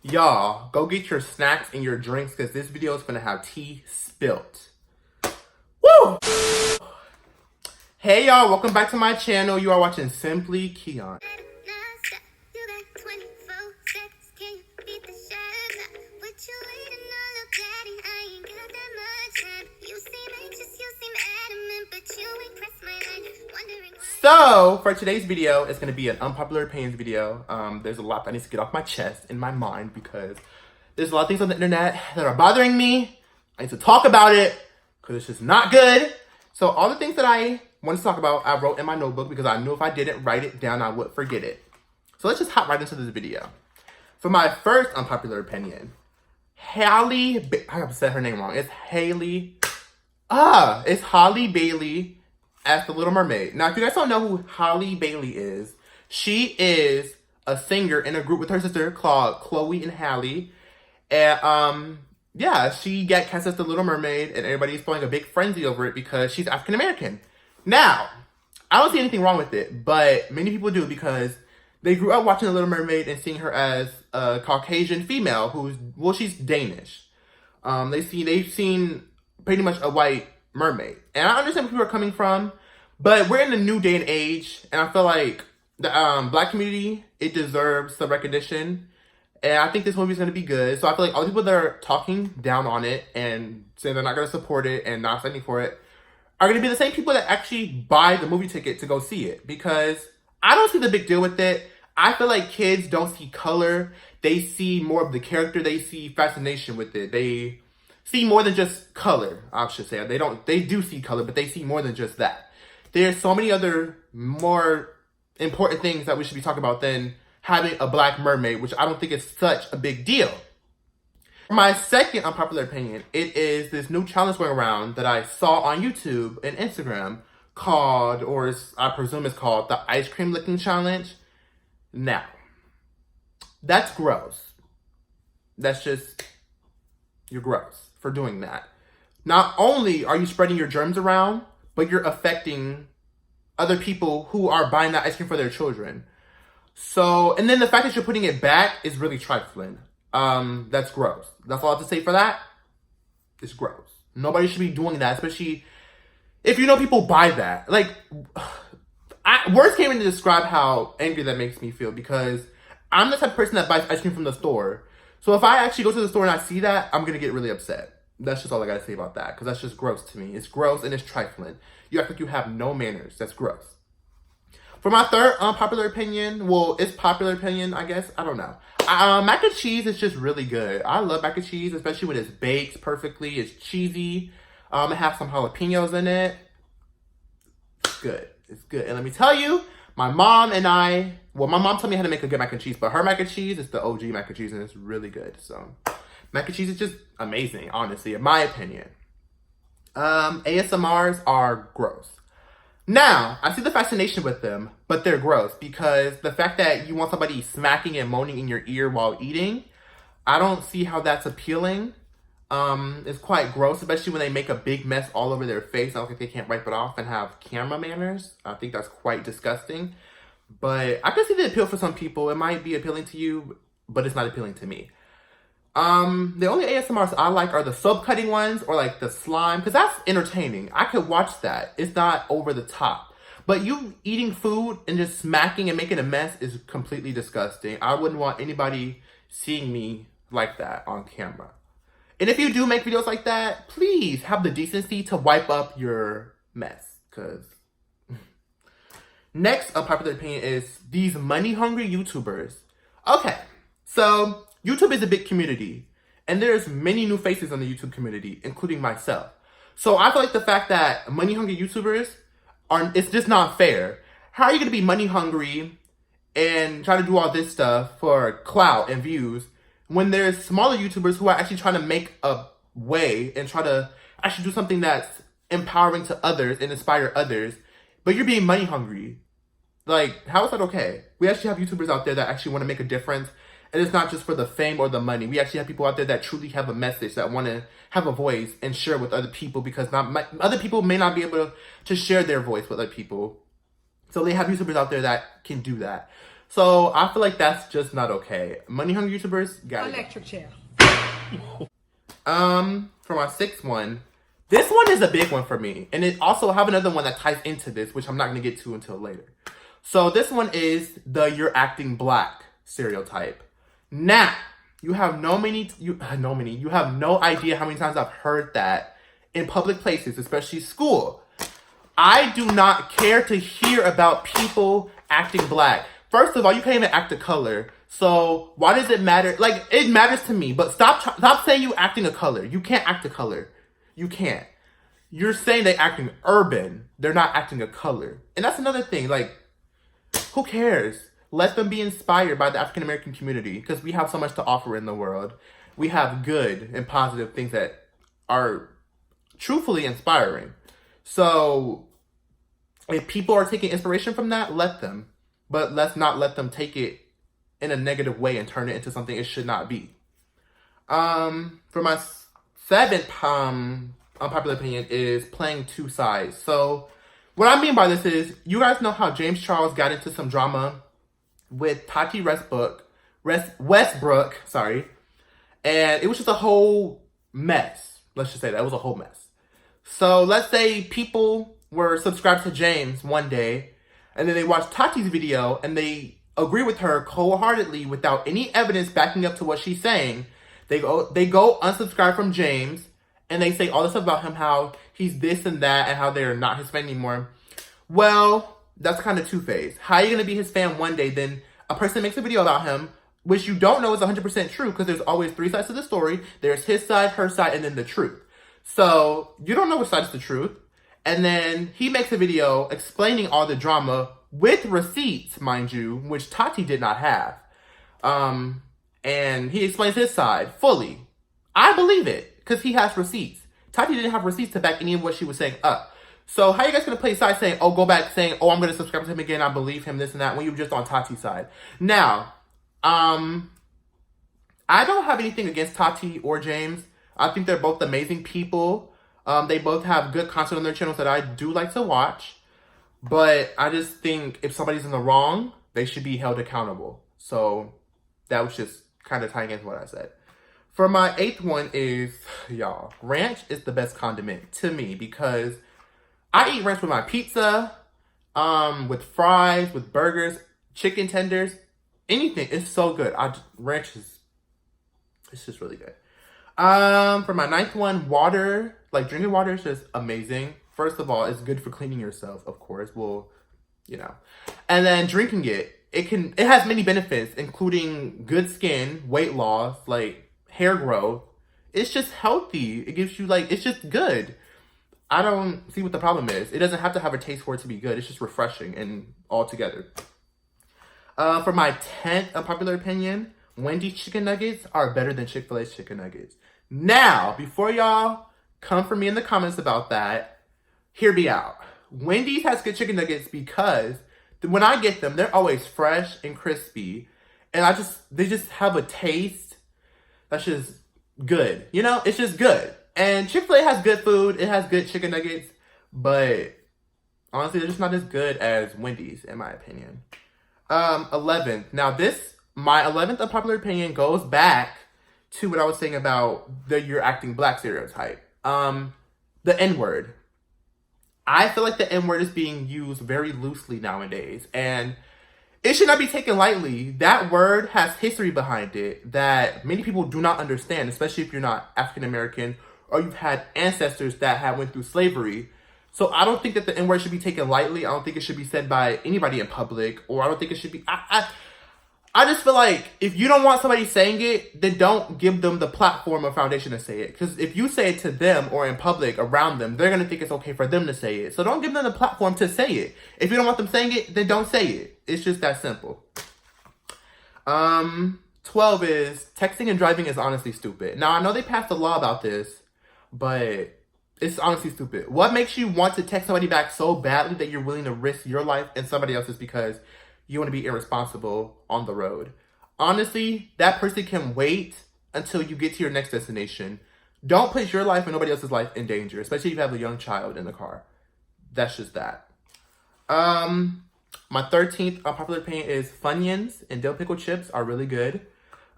Y'all, go get your snacks and your drinks because this video is gonna have tea spilt. Woo! Hey y'all, welcome back to my channel. You are watching Simply Keon. So, for today's video, it's going to be an unpopular opinions video. There's a lot that needs to get off my chest in my mind because there's a lot of things on the internet that are bothering me. I need to talk about it because it's just not good. So, all the things that I want to talk about, I wrote in my notebook because I knew if I didn't write it down, I would forget it. So, let's just hop right into this video. For my first unpopular opinion, I have said her name wrong. It's it's Halle Bailey as the Little Mermaid. Now, if you guys don't know who Halle Bailey is, she is a singer in a group with her sister called Chloe and Halle. And, yeah, she got cast as the Little Mermaid, and everybody's throwing a big frenzy over it because she's African American. Now, I don't see anything wrong with it, but many people do because they grew up watching the Little Mermaid and seeing her as a Caucasian female she's Danish. They've seen pretty much a white mermaid. And I understand where people are coming from, but we're in a new day and age, and I feel like the black community, it deserves some recognition. And I think this movie is going to be good. So I feel like all the people that are talking down on it and saying they're not going to support it and not standing for it are going to be the same people that actually buy the movie ticket to go see it. Because I don't see the big deal with it. I feel like kids don't see color. They see more of the character. They see fascination with it. They see more than just color, I should say. They do see color, but they see more than just that. There's so many other more important things that we should be talking about than having a black mermaid, which I don't think is such a big deal. For my second unpopular opinion, it is this new challenge going around that I saw on YouTube and Instagram called, I presume it's called, the Ice Cream Licking Challenge. Now, that's gross. You're gross for doing that. Not only are you spreading your germs around, but you're affecting other people who are buying that ice cream for their children. So, and then the fact that you're putting it back is really trifling. That's gross. That's all I have to say for that. It's gross. Nobody should be doing that, especially if you know people buy that. Like, words can't even describe how angry that makes me feel because I'm the type of person that buys ice cream from the store. So if I actually go to the store and I see that, I'm going to get really upset. That's just all I got to say about that because that's just gross to me. It's gross and it's trifling. You act like you have no manners. That's gross. For my third unpopular opinion, it's popular opinion, I guess. I don't know. Mac and cheese is just really good. I love mac and cheese, especially when it's baked perfectly. It's cheesy. It has some jalapenos in it. It's good. It's good. And let me tell you, my mom told me how to make a good mac and cheese, but her mac and cheese is the OG mac and cheese, and it's really good. So, mac and cheese is just amazing, honestly, in my opinion. ASMRs are gross. Now, I see the fascination with them, but they're gross because the fact that you want somebody smacking and moaning in your ear while eating, I don't see how that's appealing. It's quite gross, especially when they make a big mess all over their face. I don't think they can't wipe it off and have camera manners. I think that's quite disgusting. But I can see the appeal for some people. It might be appealing to you, but it's not appealing to me. The only ASMRs I like are the soap cutting ones or like the slime, because that's entertaining. I could watch that. It's not over the top. But you eating food and just smacking and making a mess is completely disgusting. I wouldn't want anybody seeing me like that on camera. And if you do make videos like that, please have the decency to wipe up your mess. Because next unpopular opinion is these money-hungry YouTubers. Okay, so YouTube is a big community, and there's many new faces on the YouTube community, including myself. So I feel like the fact that money-hungry YouTubers it's just not fair. How are you going to be money-hungry and try to do all this stuff for clout and views when there's smaller YouTubers who are actually trying to make a way and try to actually do something that's empowering to others and inspire others, but you're being money-hungry? Like, how is that okay? We actually have YouTubers out there that actually want to make a difference. And it's not just for the fame or the money. We actually have people out there that truly have a message, that want to have a voice and share with other people because other people may not be able to share their voice with other people. So they have YouTubers out there that can do that. So I feel like that's just not okay. Money hungry YouTubers, got it. Electric chair. For my sixth one, this one is a big one for me. And it also have another one that ties into this, which I'm not going to get to until later. So this one is the "you're acting black" stereotype. Now, you have no idea how many times I've heard that in public places, especially school. I do not care to hear about people acting black. First of all, you can't even act a color. So why does it matter? Like, it matters to me, but stop saying you acting a color. You can't act a color. You can't. You're saying they're acting urban. They're not acting a color. And that's another thing. Like, who cares? Let them be inspired by the African American community, because we have so much to offer in the world. We have good and positive things that are truthfully inspiring. So if people are taking inspiration from that, let them. But let's not let them take it in a negative way and turn it into something it should not be. For my seventh unpopular opinion is playing two sides. So what I mean by this is, you guys know how James Charles got into some drama with Tati Westbrook, sorry. And it was just a whole mess. Let's just say that. It was a whole mess. So let's say people were subscribed to James one day, and then they watched Tati's video, and they agree with her wholeheartedly without any evidence backing up to what she's saying. They go unsubscribe from James, and they say all this stuff about him, how he's this and that, and how they're not his fan anymore. Well, that's kind of two-faced. How are you going to be his fan one day, then a person makes a video about him, which you don't know is 100% true, because there's always three sides to the story. There's his side, her side, and then the truth. So you don't know which side is the truth. And then he makes a video explaining all the drama with receipts, mind you, which Tati did not have. And he explains his side fully. I believe it, because he has receipts. Tati didn't have receipts to back any of what she was saying up. So how are you guys going to play sides saying, oh, go back saying, oh, I'm going to subscribe to him again, I believe him, this and that, when you were just on Tati's side? Now, I don't have anything against Tati or James. I think they're both amazing people. They both have good content on their channels that I do like to watch. But I just think if somebody's in the wrong, they should be held accountable. So that was just kind of tying into what I said. For my eighth one is, y'all, ranch is the best condiment to me, because I eat ranch with my pizza, with fries, with burgers, chicken tenders, anything. It's so good. Ranch is, it's just really good. For my ninth one, water, like drinking water is just amazing. First of all, it's good for cleaning yourself, of course. Well, you know. And then drinking it has many benefits, including good skin, weight loss, like hair growth. It's just healthy. It gives you it's just good. I don't see what the problem is. It doesn't have to have a taste for it to be good. It's just refreshing and all together. For my 10th unpopular opinion, Wendy's chicken nuggets are better than Chick-fil-A's chicken nuggets. Now, before y'all come for me in the comments about that, hear me out. Wendy's has good chicken nuggets because when I get them, they're always fresh and crispy. And they just have a taste that's just good. You know, it's just good. And Chick-fil-A has good food. It has good chicken nuggets. But honestly, they're just not as good as Wendy's, in my opinion. 11th. Now my 11th unpopular opinion goes back to what I was saying about the "you're acting black" stereotype. The N-word. I feel like the N-word is being used very loosely nowadays, and it should not be taken lightly. That word has history behind it that many people do not understand, especially if you're not African American or you've had ancestors that have went through slavery. So I don't think that the N-word should be taken lightly. I don't think it should be said by anybody in public, or I don't think it should be... I just feel like if you don't want somebody saying it, then don't give them the platform or foundation to say it. Because if you say it to them or in public around them, they're going to think it's okay for them to say it. So don't give them the platform to say it. If you don't want them saying it, then don't say it. It's just that simple. 12 is texting and driving is honestly stupid. Now, I know they passed a law about this, but it's honestly stupid. What makes you want to text somebody back so badly that you're willing to risk your life and somebody else's because you want to be irresponsible on the road? Honestly, that person can wait until you get to your next destination. Don't place your life and nobody else's life in danger, especially if you have a young child in the car. That's just that. My 13th unpopular opinion is Funyuns and dill pickle chips are really good.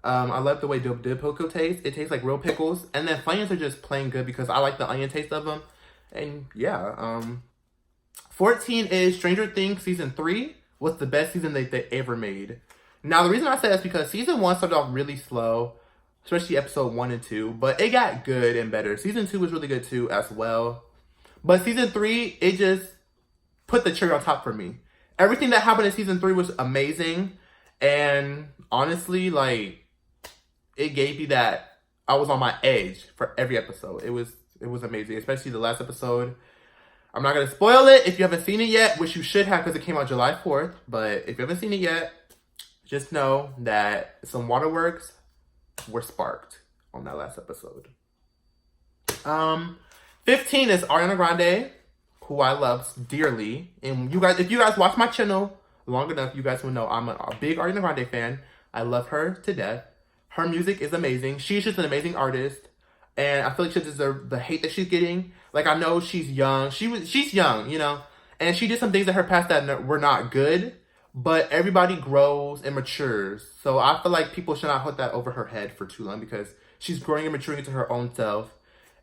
I love the way dill pickle tastes. It tastes like real pickles. And then Funyuns are just plain good because I like the onion taste of them. And yeah, 14 is Stranger Things Season 3 was the best season they ever made. Now, the reason I say that's because Season 1 started off really slow, especially Episode 1 and 2, but it got good and better. Season 2 was really good too as well. But Season 3, it just put the cherry on top for me. Everything that happened in Season 3 was amazing. And honestly, like, it gave me that I was on my edge for every episode. It was amazing, especially the last episode. I'm not going to spoil it if you haven't seen it yet, which you should have because it came out July 4th. But if you haven't seen it yet, just know that some waterworks were sparked on that last episode. 15 is Ariana Grande, who I love dearly. And you guys, if you guys watch my channel long enough, you guys will know I'm a big Ariana Grande fan. I love her to death. Her music is amazing. She's just an amazing artist. And I feel like she deserves the hate that she's getting. Like, I know she's young. She's young, you know. And she did some things in her past that were not good. But everybody grows and matures. So I feel like people should not put that over her head for too long because she's growing and maturing into her own self.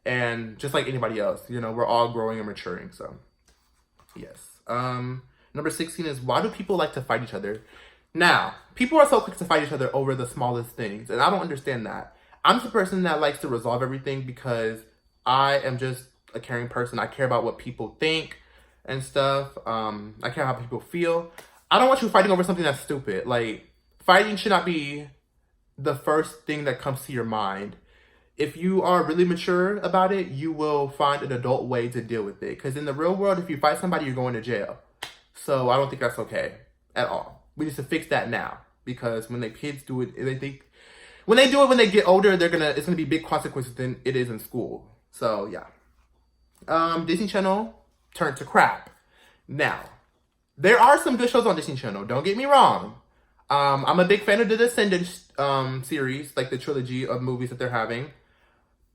And just like anybody else, you know, we're all growing and maturing. So, yes. Number 16 is, why do people like to fight each other? Now, people are so quick to fight each other over the smallest things. And I don't understand that. I'm the person that likes to resolve everything because I am just a caring person. I care about what people think and stuff. I care how people feel. I don't want you fighting over something that's stupid. Like, fighting should not be the first thing that comes to your mind. If you are really mature about it, you will find an adult way to deal with it. Because in the real world, if you fight somebody, you're going to jail. So I don't think that's okay at all. We need to fix that now. Because when the kids do it, when they get older, it's gonna be big consequences than it is in school. So yeah. Disney Channel turned to crap. Now, there are some good shows on Disney Channel. Don't get me wrong. I'm a big fan of the Descendants series, like the trilogy of movies that they're having.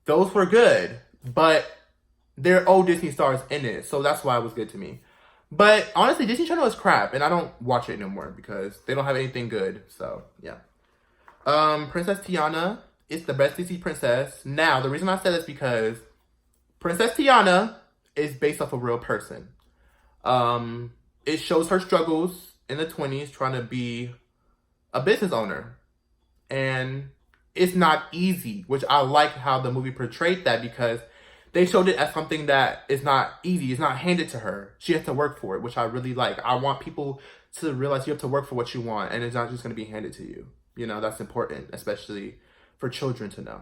Those were good, but they're old Disney stars in it, so that's why it was good to me. But honestly, Disney Channel is crap, and I don't watch it no more because they don't have anything good. So yeah. Princess Tiana is the best Disney princess. Now, the reason I said this is because Princess Tiana is based off a real person. It shows her struggles in the 20s trying to be a business owner. And it's not easy, which I like how the movie portrayed that because they showed it as something that is not easy. It's not handed to her. She has to work for it, which I really like. I want people to realize you have to work for what you want and it's not just going to be handed to you. You know, that's important, especially for children to know.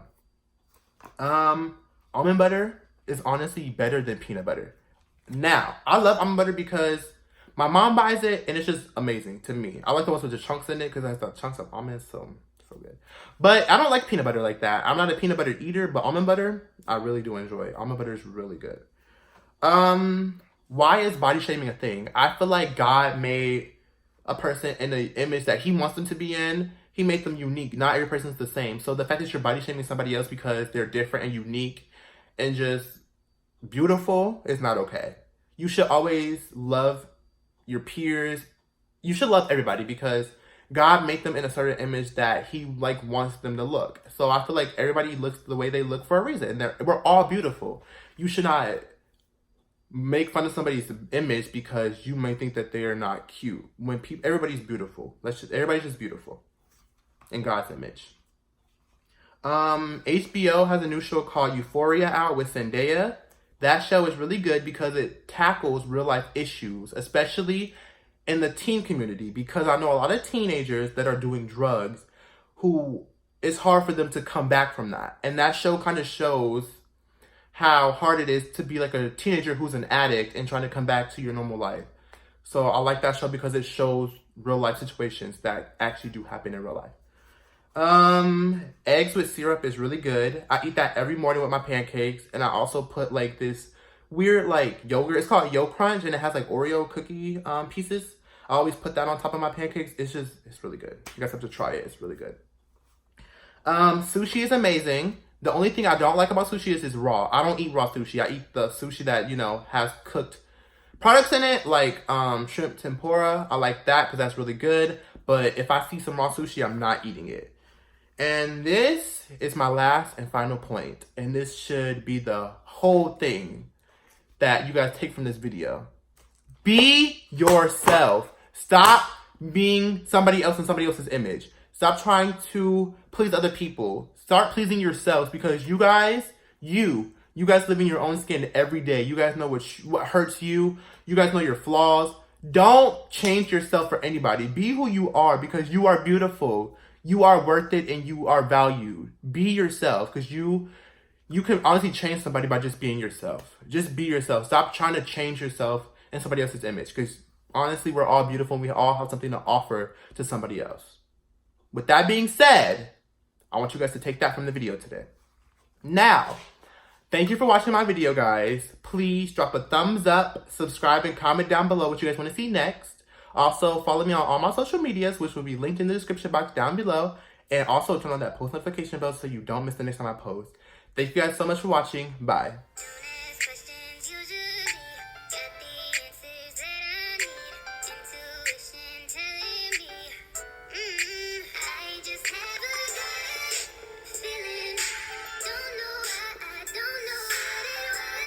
Almond butter is honestly better than peanut butter. Now, I love almond butter because my mom buys it and it's just amazing to me. I like the ones with the chunks in it because it has the chunks of almonds, so good. But I don't like peanut butter like that. I'm not a peanut butter eater, but almond butter, I really do enjoy. Almond butter is really good. Why is body shaming a thing? I feel like God made a person in the image that he wants them to be in. He made them unique. Not every person's the same. So the fact that you're body shaming somebody else because they're different and unique and just beautiful is not okay. You should always love your peers. You should love everybody because God made them in a certain image that he wants them to look. So I feel like everybody looks the way they look for a reason. And we're all beautiful. You should not make fun of somebody's image because you may think that they are not cute. When everybody's beautiful. Everybody's just beautiful in God's image. HBO has a new show called Euphoria out with Zendaya. That show is really good because it tackles real life issues, especially in the teen community, because I know a lot of teenagers that are doing drugs who it's hard for them to come back from that. And that show kind of shows how hard it is to be like a teenager who's an addict and trying to come back to your normal life. So I like that show because it shows real life situations that actually do happen in real life. Eggs with syrup is really good. I eat that every morning with my pancakes. And I also put like this weird like yogurt. It's called Yo Crunch and it has like Oreo cookie pieces. I always put that on top of my pancakes. It's really good. You guys have to try it. It's really good. Sushi is amazing. The only thing I don't like about sushi is raw. I don't eat raw sushi. I eat the sushi that, has cooked Products in it, like shrimp tempura, I like that because that's really good. But if I see some raw sushi, I'm not eating it. And this is my last and final point. And this should be the whole thing that you guys take from this video. Be yourself. Stop being somebody else in somebody else's image. Stop trying to please other people. Start pleasing yourselves because you guys live in your own skin every day. You guys know what hurts you. You guys know your flaws. Don't change yourself for anybody. Be who you are because you are beautiful. You are worth it and you are valued. Be yourself because you can honestly change somebody by just being yourself. Just be yourself. Stop trying to change yourself in somebody else's image because honestly, we're all beautiful and we all have something to offer to somebody else. With that being said, I want you guys to take that from the video today. Now, thank you for watching my video, guys. Please drop a thumbs up, subscribe, and comment down below what you guys want to see next. Also, follow me on all my social medias, which will be linked in the description box down below. And also, turn on that post notification bell so you don't miss the next time I post. Thank you guys so much for watching. Bye.